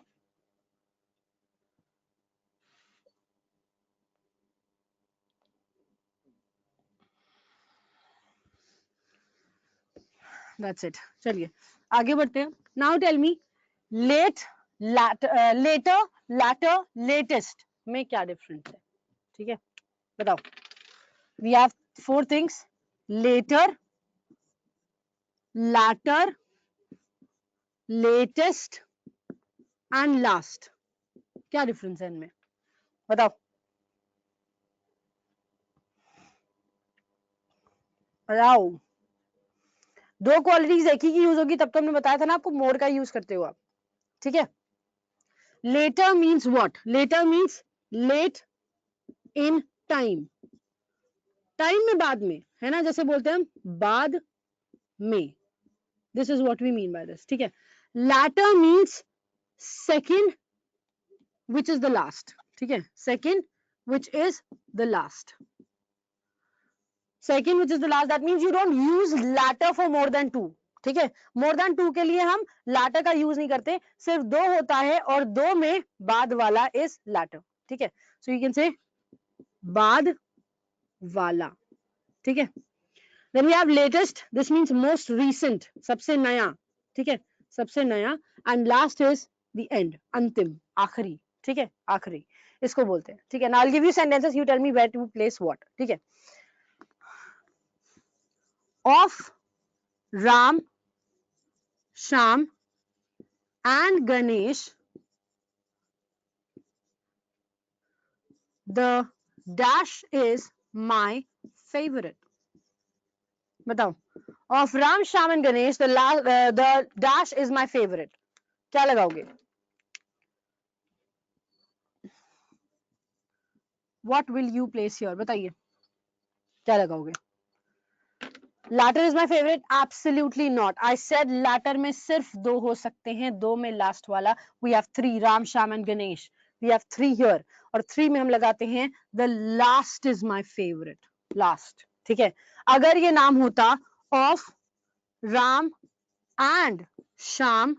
That's it. चलिए आगे बढ़ते हैं. Now tell me, late, later, latter, latest में क्या डिफरेंस है? ठीक है, बताओ. We have 4 things: later, latter, latest and last. क्या डिफरेंस है इनमें, बताओ. बताओ. दो क्वालिटीज एक ही की यूज होगी, तब तो हमने बताया था ना आपको, मोर का यूज करते हो आप. ठीक है, Later means what? Later means late in time. Time में बाद में, है ना, जैसे बोलते हैं हम बाद में. This is what we mean by this. ठीक है. Latter means second which is the last. ठीक है. Second which is the last. Second which is the last, that means you don't use latter for more than two. ठीक है. मोर than to के लिए हम letter का यूज नहीं करते, सिर्फ दो होता है और दो में बाद वाला इज लैटर. ठीक है. सो यू कैन से बाद वाला. ठीक है. Then we have latest. This means most recent, सबसे नया. ठीक है. सबसे नया. And last is the end, अंतिम, आखिरी. ठीक है. आखिरी इसको बोलते हैं. ठीक है. Now I'll give you sentences. You tell me where to place what. ठीक है. Of Ram, Sham and Ganesh, the dash is my favorite. बताओ. Of Ram, Sham and Ganesh, the dash is my favorite. क्या लगाओगे? What will you place here? बताइए. क्या लगाओगे? Latter is my favorite. Absolutely not. I said latter में सिर्फ दो हो सकते हैं, दो में last वाला. We have three, Ram, Sham and Ganesh. We have three here. और three में हम लगाते हैं the last is my favorite. Last. ठीक है. अगर ये नाम होता of Ram and Sham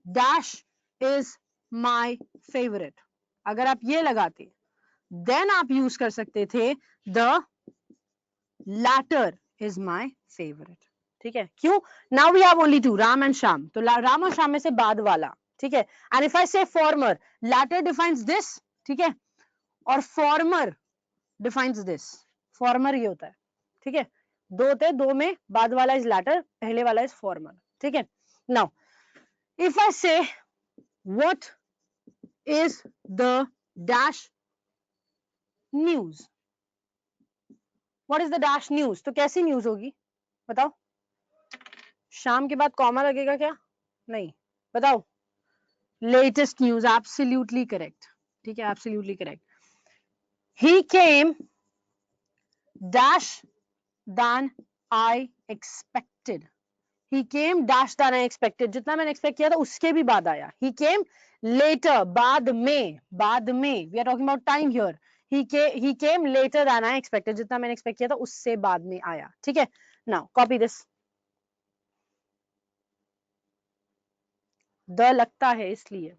dash is my favorite. अगर आप ये लगाते then आप यूज कर सकते थे the latter is my favorite. ठीक है. क्यों? Now we have only two, Ram and Sham. तो राम और श्याम में से बाद वाला. ठीक है. And if I say former, latter defines this. ठीक है. और former defines this. Former ये होता है. ठीक है. दो होते हैं, दो में बाद वाला is latter, पहले वाला is former. ठीक है. Now if I say what is the dash news? What is the dash news? तो कैसी न्यूज होगी? बताओ. शाम के बाद कॉमा लगेगा क्या? नहीं. बताओ. Latest news. Absolutely correct. ठीक है. Absolutely correct. He came dash than I expected. He came dash than I expected. जितना मैंने एक्सपेक्ट किया था उसके भी बाद आया. He came later. बाद में. बाद में. We are talking about time here. He came later than I expected. जितना मैंने एक्सपेक्ट किया था उससे बाद में आया. ठीक है. Now copy this. द लगता है इसलिए.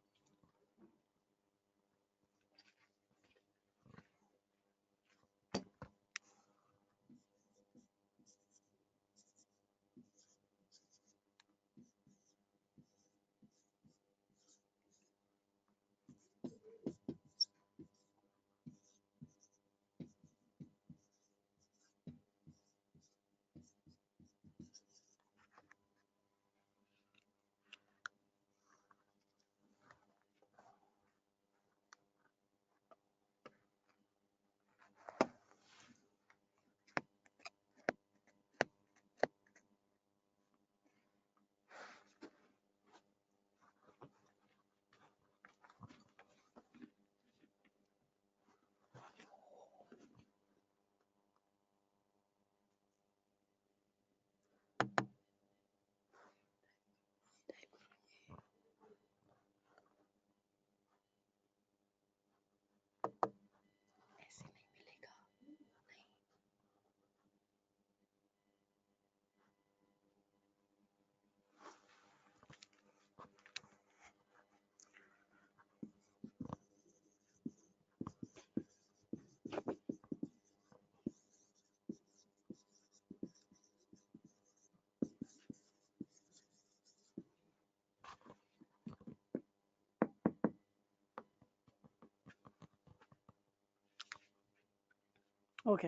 ओके.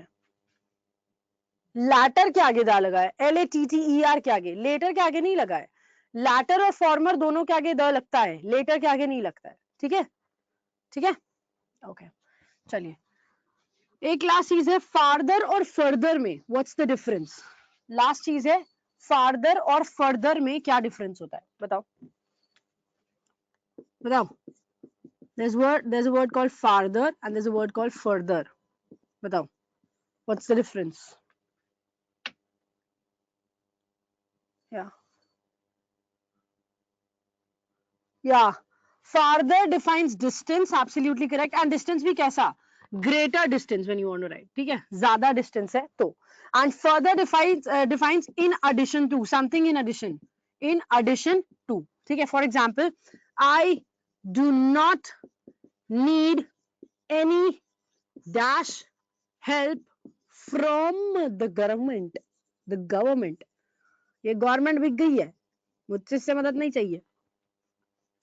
लैटर के आगे दा लगा है. LATTER के आगे. लेटर के आगे नहीं लगा है. लैटर और फॉर्मर दोनों के आगे द लगता है, लेटर के आगे नहीं लगता है. ठीक है. ठीक है. ओके. चलिए. एक लास्ट चीज है फार्दर और फर्दर में. What's the difference? लास्ट चीज है फार्दर और फर्दर में क्या डिफरेंस होता है? बताओ. बताओ. There's a word called farther and there's a word called further. बताओ. What's the difference? Yeah. Yeah. Farther defines distance, absolutely correct. And distance भी कैसा? Greater distance when you want to write. ठीक है? ज़्यादा distance है तो. And further defines in addition to, something in addition. In addition to. ठीक है? For example, I do not need any dash help from the government. The government. ये government बिक गई है, मुझसे इससे मदद नहीं चाहिए.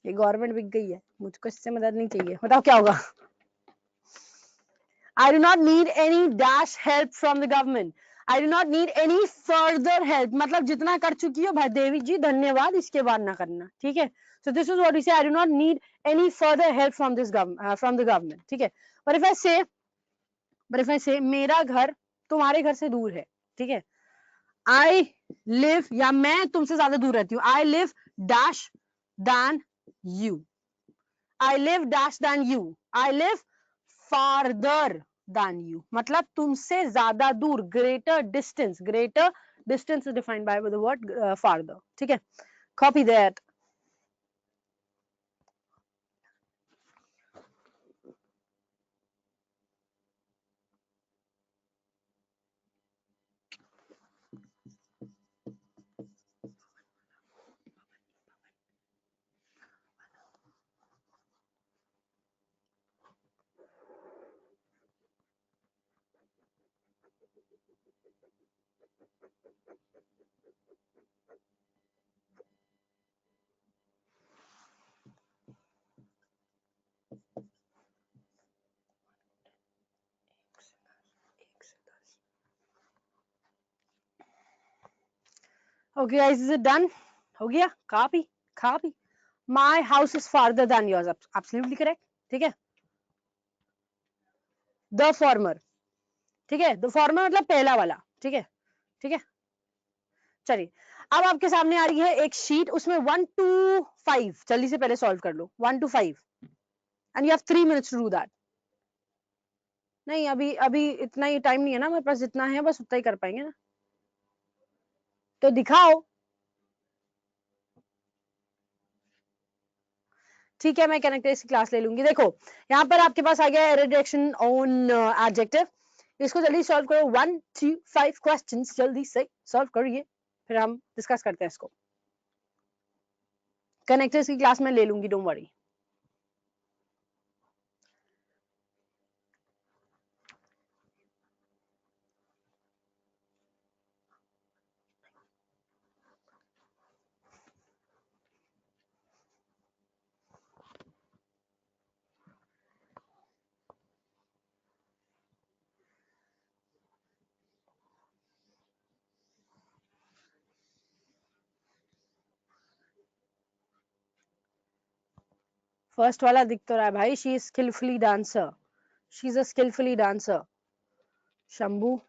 ये गवर्नमेंट बिक गई है, मुझको इससे मदद नहीं चाहिए. बताओ क्या होगा? I do not need any dash help from the government. I do not need any further help. मतलब जितना कर चुकी हो भाई देवी जी धन्यवाद, इसके बाद ना करना. ठीक है? So this is what we say. I do not need any further help from this from the government. ठीक है? But if I say मेरा घर तुम्हारे घर से दूर है. ठीक है? I live या मैं तुमसे ज्यादा दूर रहती हूँ. I live dash than you. I live dash than you. I live farther than you. मतलब तुमसे ज्यादा दूर. Greater distance. Greater distance is defined by the word farther. ठीक है? Copy that. Okay guys, is it done? हो गया? Copy. My house is farther than yours. Absolutely correct. ठीक है? The former. ठीक है? The former मतलब पहला वाला. ठीक है? ठीक है? चलिए अब आपके सामने आ रही है एक शीट, उसमें 1 to 5 जल्दी से पहले सॉल्व कर लो. 1 to 5 and you have 3 minutes to do that. नहीं अभी अभी इतना ही टाइम नहीं है ना हमारे पास, जितना है बस उतना ही कर पाएंगे ना. तो दिखाओ. ठीक है मैं कनेक्टर्स की क्लास ले लूंगी. देखो यहाँ पर आपके पास आ गया रिडक्शन ऑन एडजेक्टिव. इसको जल्दी सॉल्व करो. 1 2 5 क्वेश्चंस जल्दी से सॉल्व करिए, फिर हम डिस्कस करते हैं इसको. कनेक्टर्स की क्लास में ले लूंगी, डोंट वरी. फर्स्ट वाला दिख तो रहा है भाई. She is skilfully dancer. She is a skilfully dancer. Shambhu.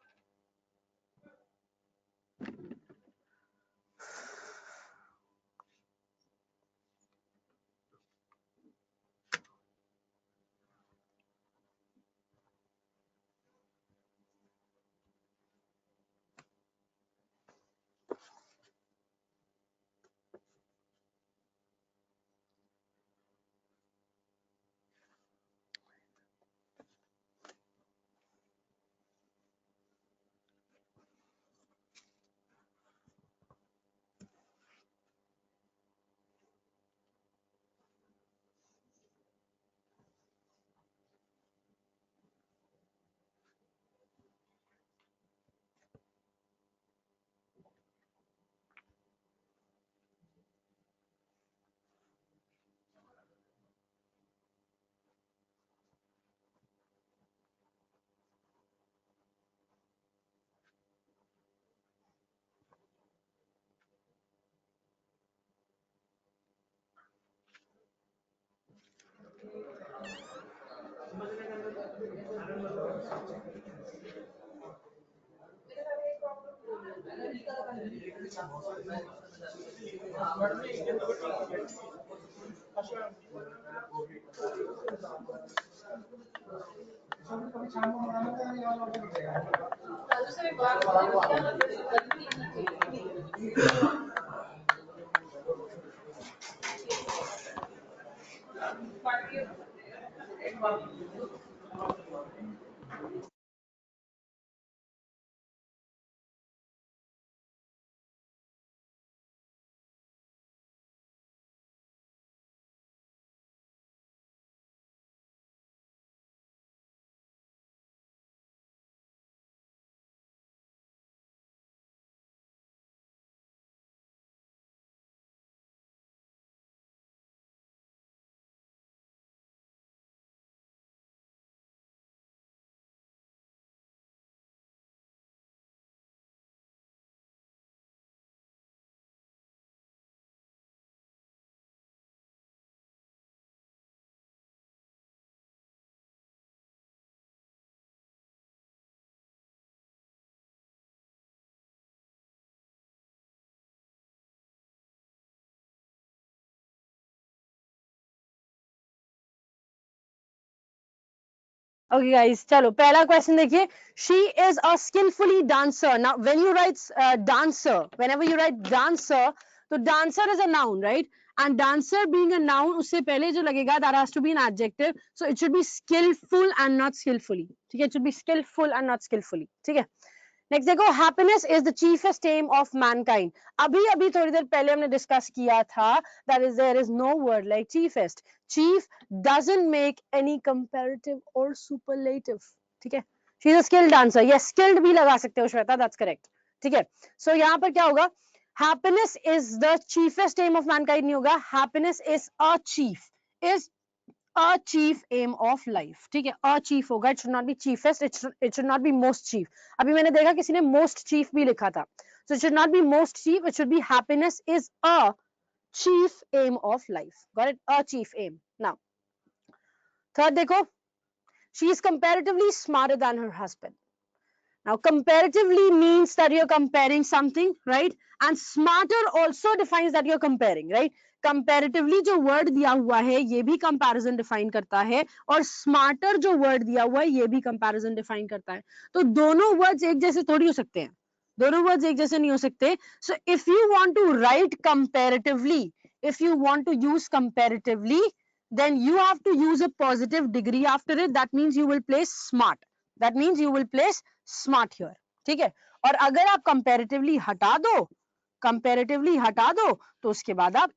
Okay guys, चलो पहला क्वेश्चन देखिए. She is a skillfully dancer. Now when you write dancer, whenever you write dancer, तो dancer is a noun, right? And dancer being a noun, उससे पहले जो लगेगा that has to be an adjective. So it should be skillful and not skillfully. ठीक है, it should be skillful and not skillfully. ठीक है. Next देखो, happiness is the chiefest aim of mankind. अभी अभी थोड़ी देर पहले हमने डिस्कस किया था that is there is no word like chiefest. Chief doesn't make any comparative और सुपरलेटिव. ठीक है, she is a skilled dancer. Yes, skilled भी लगा सकते हो श्वेता, दैट्स करेक्ट. ठीक है, सो यहाँ पर क्या होगा, happiness is the chiefest aim of mankind नहीं होगा, happiness is a chief, is a chief aim of life. ठीक है, a chief होगा, it should not be chiefest, it should not be most chief. अभी मैंने देखा किसी ने most chief भी लिखा था, so it should not be most chief, it should be happiness is a chief aim of life. Got it? A chief aim. Now third देखो, she is comparatively smarter than her husband. Now comparatively means that you're comparing something, right? And smarter also defines that you're comparing, right? Comparatively जो word दिया हुआ है ये भी comparison define करता है, और smarter जो word दिया हुआ है ये भी comparison define करता है. तो दोनों words एक जैसे थोड़ी हो सकते हैं, दोनों words एक जैसे नहीं हो सकते. So if you want to write comparatively, if you want to use comparatively, then you have to use a positive degree after it. That means you will place smart. That means you will place smart here. ठीक है, और अगर आप comparatively हटा दो, comparatively हटा दो, तो उसके बाद आप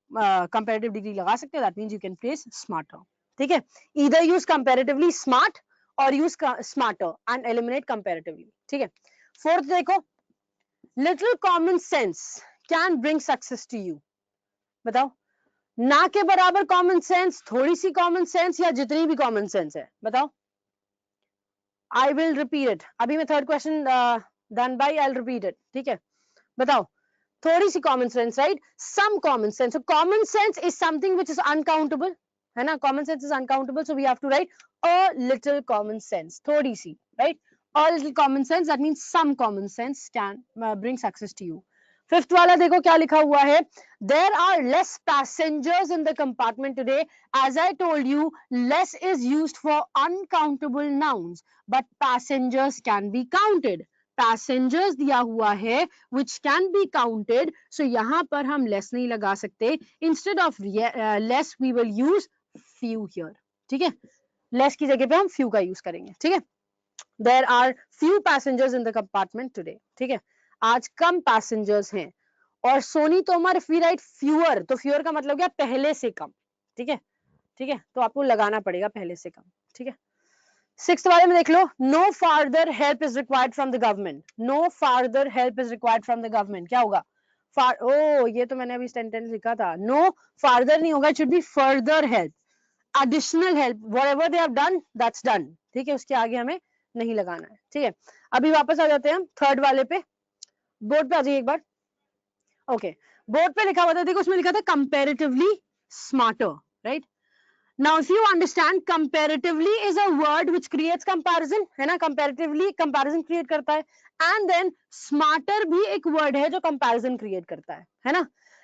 कंपैरेटिव डिग्री लगा सकते हो. That means you can place smarter. ठीक है, ईदर यूज कंपैरेटिवली स्मार्ट और use smarter and eliminate comparatively. ठीक है, फोर्थ देखो, little common sense can bring success to you. बताओ, ना के बराबर कॉमन सेंस, थोड़ी सी कॉमन सेंस, या जितनी भी कॉमन सेंस है, बताओ. I will repeat it. अभी मैं third question done by, I'll repeat it. ठीक है, बताओ, थोड़ी सी common sense, right? Some common sense. Common sense is something which is uncountable, है ना? Common sense is uncountable, so we have to write a little common sense, थोड़ी सी, right? A little common sense, that means some common sense can bring success to you. Fifth वाला देखो क्या लिखा हुआ है, there are less passengers in the compartment today. As I told you, less is used for uncountable nouns, but passengers can be counted. Passengers दिया हुआ है which can be counted, so यहाँ पर हम less नहीं लगा सकते. Instead of less we will use few here. ठीक है, less की जगह पे हम few का यूज करेंगे. ठीक है, there are few passengers in the compartment today. ठीक है, आज कम passengers हैं. और Soni Tomar if we write fewer, तो fewer का मतलब क्या, पहले से कम. ठीक है, ठीक है, तो आपको लगाना पड़ेगा पहले से कम. ठीक है, सिक्स्थ वाले में देख लो, no further help is required from the government. No further help is required from the government, क्या होगा? ये तो मैंने अभी सेंटेंस लिखा था. नो फार्दर नहीं होगा, it should be further help, additional help. Whatever they have done, that's done. ठीक है, उसके आगे हमें नहीं लगाना है. ठीक है, अभी वापस आ जाते हैं हम थर्ड वाले पे. बोर्ड पे आ जाइए एक बार. ओके, बोर्ड पे लिखा हुआ था, देखो उसमें लिखा था comparatively smarter, right? Now, if you understand, comparatively is a word which creates comparison, है ना? Comparatively comparison create करता है, and then smarter भी एक word है जो comparison create करता है ना?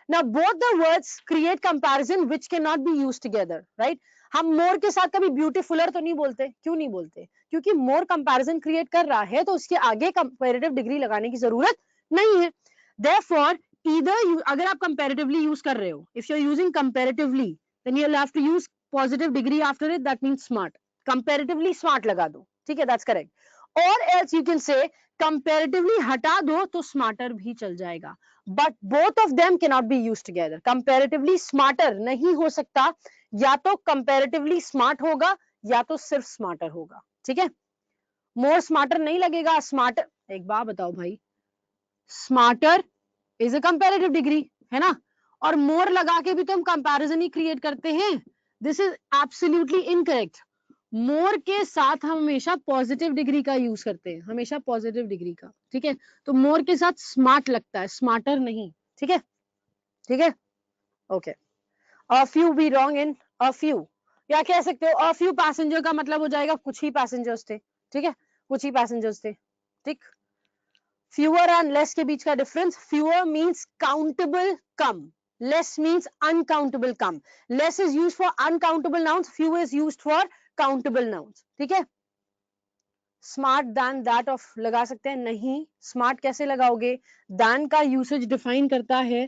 Now, both the words create comparison which cannot be used together, right? हम मोर के साथ कभी ब्यूटीफुलर तो नहीं बोलते, क्यों नहीं बोलते? क्योंकि मोर कंपैरिजन क्रिएट कर रहा है तो उसके आगे कंपैरेटिव डिग्री लगाने की जरूरत नहीं है। देयरफॉर ईदर अगर आप कंपैरेटिवली यूज कर रहे हो, if you are using comparatively then you will have to use positive degree after it, that means smart. Comparatively smart लगा दो, ठीक है, दैट्स करेक्ट। और else you can say comparatively हटा दो तो स्मार्टर भी चल जाएगा, but both of them can not be used together. Comparatively smarter नहीं हो सकता, या तो कंपैरेटिवली स्मार्ट होगा या तो सिर्फ स्मार्टर होगा, ठीक है। मोर स्मार्टर नहीं लगेगा, स्मार्टर, एक बात बताओ भाई, smarter is a comparative degree, है ना, और मोर लगा के भी तो हम कंपैरिजन ही क्रिएट करते हैं। This is absolutely incorrect. More के साथ हम हमेशा पॉजिटिव डिग्री का यूज करते हैं, हमेशा पॉजिटिव डिग्री का, ठीक है। तो मोर के साथ स्मार्ट लगता है, स्मार्टर नहीं, ठीक है, ठीक है, okay. A few be wrong in a few, या कह सकते हो अ फ्यू पैसेंजर का मतलब हो जाएगा कुछ ही पैसेंजर्स थे, ठीक है, कुछ ही पैसेंजर्स थे, ठीक। फ्यूअर एंड लेस के बीच का difference, fewer means countable come, less means uncountable come. Less is used for uncountable nouns, few is used for countable nouns, ठीक है। स्मार्ट दैन दैट ऑफ लगा सकते हैं, नहीं, स्मार्ट कैसे लगाओगे? दैन का यूसेज डिफाइन करता है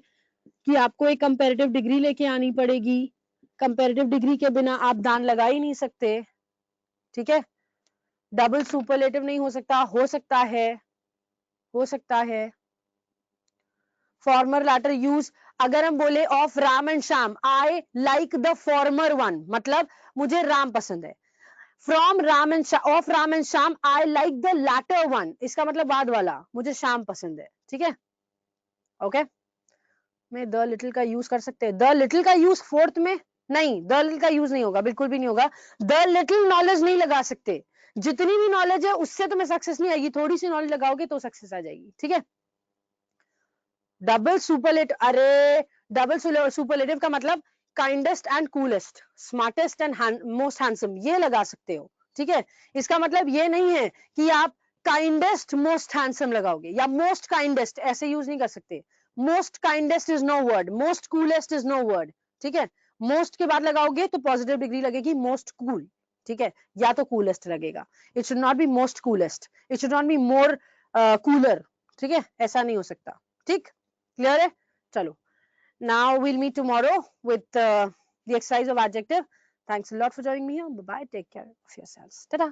कि आपको एक कंपैरेटिव डिग्री लेके आनी पड़ेगी, कंपैरेटिव डिग्री के बिना आप दान लगा ही नहीं सकते, ठीक है। डबल सुपरलेटिव नहीं हो सकता है, हो सकता है। फॉर्मर लैटर यूज, अगर हम बोले of Ram and Shyam, I like the former one, मतलब मुझे राम पसंद है। From Ram end of Ram and Shyam I like the latter one, इसका मतलब बाद वाला, मुझे श्याम पसंद है, ठीक है, ओके। में द लिटिल का यूज कर सकते हैं, द लिटिल का यूज फोर्थ में नहीं, द लिटिल का यूज नहीं होगा, बिल्कुल भी नहीं होगा। द लिटिल नॉलेज नहीं लगा सकते, जितनी भी नॉलेज है उससे तुम्हें सक्सेस नहीं आएगी, थोड़ी सी नॉलेज लगाओगे तो सक्सेस आ जाएगी, ठीक है। डबल सुपरलेटिव, अरे डबल सुपरलेटिव का मतलब kindest and coolest, smartest and most handsome, ये लगा सकते हो, ठीक है। इसका मतलब ये नहीं है कि आप काइंडेस्ट मोस्ट हैंडसम लगाओगे या मोस्ट काइंडेस्ट, ऐसे यूज नहीं कर सकते। Most kindest is no word, most coolest is no word, ठीक है। मोस्ट के बाद लगाओगे तो पॉजिटिव डिग्री लगेगी, मोस्ट कूल, ठीक है, या तो कूलेस्ट लगेगा। It should not be most coolest, it should not be more cooler, ठीक है, ऐसा नहीं हो सकता, ठीक, क्लियर है, चलो। Now we'll meet tomorrow with the exercise of adjective. Thanks a lot for joining me here. Bye bye. Take care of yourselves. Ta-da.